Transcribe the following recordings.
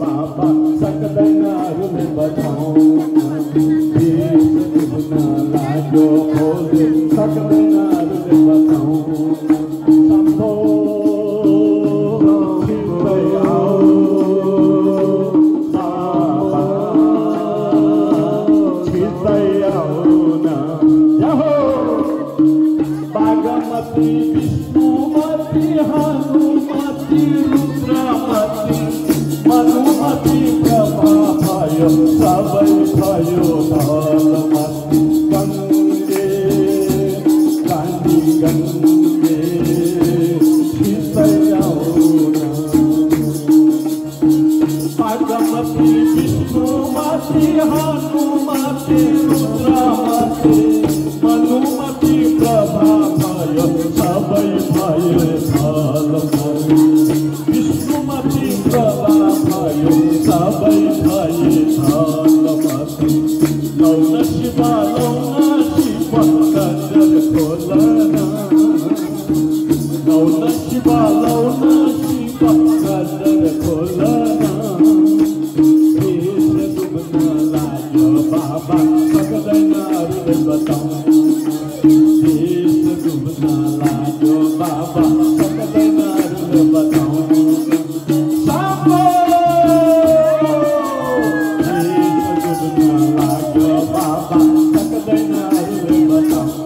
बाबा सक्दैन अरूले बताउन देश डुब्न लाग्यो खोले सक्दैन अरूले बताउन सम्भो छिट्टै आऊ बाबा छिट्टै आऊ न यहो बागमती विष्णुमती हनुमती रुद्रमती मनुमती प्रभा भयो सबै भयो धलमती गङ्गे काली गङ्गे छिट्टै आऊ न बागमती विष्णुमती हनुमती रुद्रमती मनुमती प्रभा भयो सबै भयो धलमती विष्णुमती प्रभा भयो सबै भयो धलमती लौन शिव कदर खोलन लौन शिव कदर खोलन देश डुब्न लाग्यो बाबा सक्दैन अरूले बताउन देश डुब्न लाग्यो बाबा सक्दैन अरूले बताउन सम्भो देश डुब्न लाग्यो बाबा सक्दैन अरूले बताउन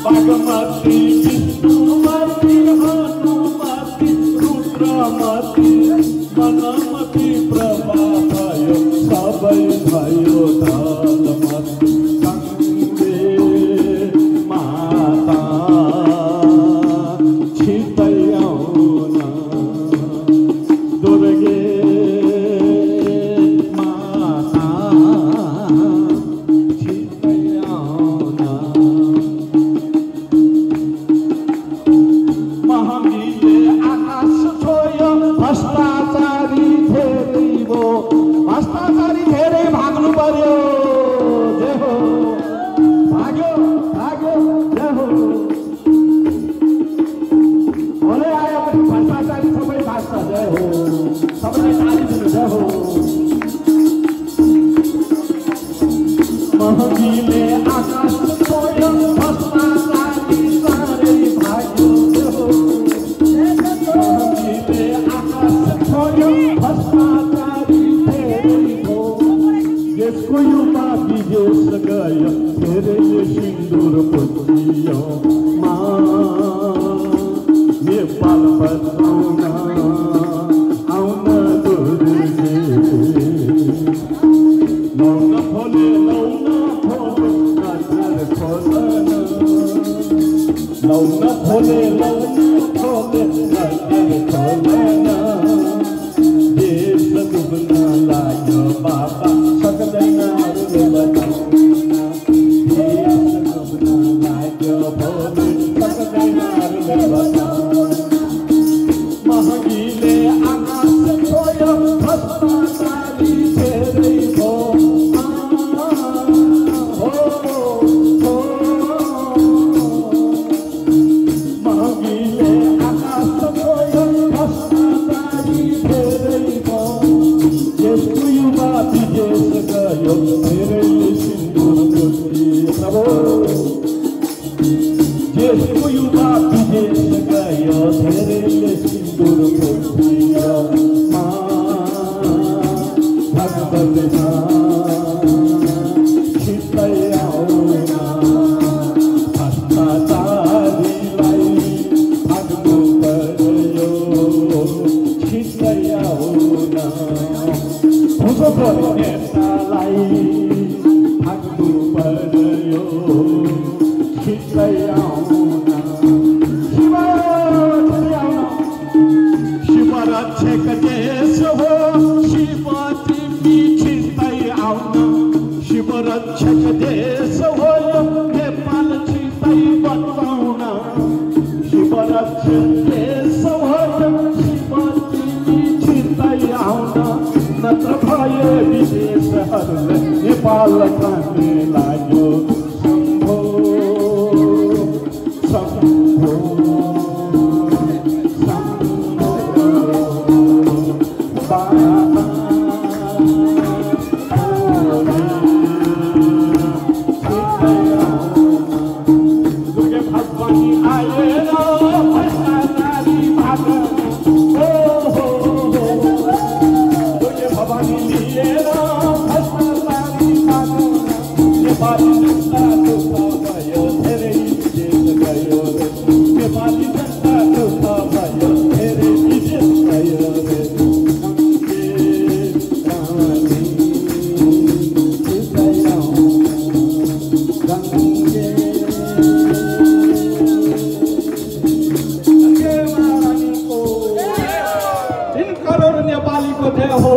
बागमती विष्णुमती हनुमती रुद्रमती मनमती प्रभा भयो सबै भयो धलमती गङ्गे माता छिट्टै आऊ न दुर्गे माता छिट्टै आऊ न महँगीले आकाश छोयो भ्रष्टाचारी धेरै भो भ्रष्टाचारी धेरै भाग्नु पर्यो जे हो भाग्यो भाग्यो जे हो भोलि आयो भने भ्रष्टाचारी सबै भाग्छ जय हो सबैलाई ताली दिनु जय हो महँगीले आकाश छोयो भ्रष्टाचारी साह्रै भाग्यो जय हो महँगीले आकाश छोयो भ्रष्टाचारी धेरै भो यसको युवा विदेश गयो धेरैले सिन्दुर पोछियो नेपाल बचाउन आउन दुर्गे लौन खोले नजर खोलन लौन खोले नजर खोलन देश डुब्न लाग्यो बाबा सक्दैन अरूले बताउन देश डुब्न लाग्यो भोलि सक्दैन अरूले बताउन महँगीले आकाश छोयो भ्रष्टाचारी धेरै भो महँगीले आकाश छोयो भ्रष्टाचारी धेरै भो यसको युवा विदेश गयो धेरैले सिन्दुर पोछियो प्रभु यसको युवा विदेश गयो धेरैले सिन्दुर पोछियो भगवती छिट्टै आऊ न भ्रष्टाचारीलाई भाग्नु पर्यो छिट्टै आऊ न भुसको नेतालाई भाग्नु पर्यो छिट्टै आऊ न शिव रक्षक देश हो शिव तिमी छिट्टै आऊ न शिव रक्षक देश हो नेपाल छिट्टै बचाउन शिव रक्षक देश हो शिव तिमी छिट्टै आऊ न नत्र भए विदेशहरूले नेपाल काट्ने लाग्यो सम्भो सम्भो सम्भो भनी लिएर